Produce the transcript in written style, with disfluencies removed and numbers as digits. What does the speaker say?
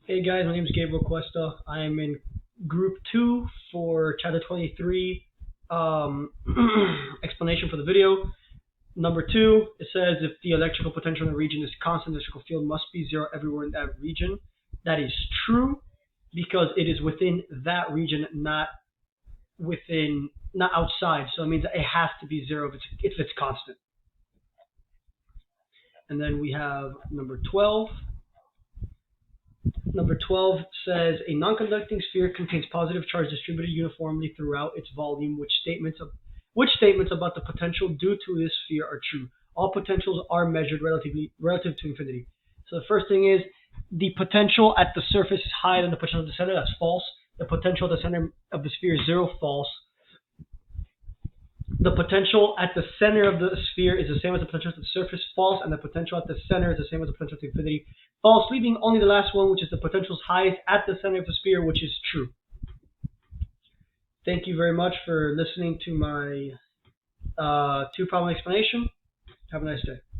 Hey guys, my name is Gabriel Cuesta. I am in group 2 for chapter 23 um, explanation for the video. Number 2, it says if the electrical potential in a region is constant, the electrical field must be zero everywhere in that region. That is true because it is within that region, not outside. So it means that it has to be zero if it's constant. And then we have number 12. Number 12 says a non-conducting sphere contains positive charge distributed uniformly throughout its volume. Which statements about the potential due to this sphere are true? All potentials are measured relative to infinity. So the first thing is the potential at the surface is higher than the potential at the center. That's false. The potential at the center of the sphere is zero. False. The potential at the center of the sphere is the same as the potential at the surface. False. And the potential at the center is the same as the potential at infinity. False, leaving only the last one, which is the potential is highest at the center of the sphere, which is true. Thank you very much for listening to my two-problem explanation. Have a nice day.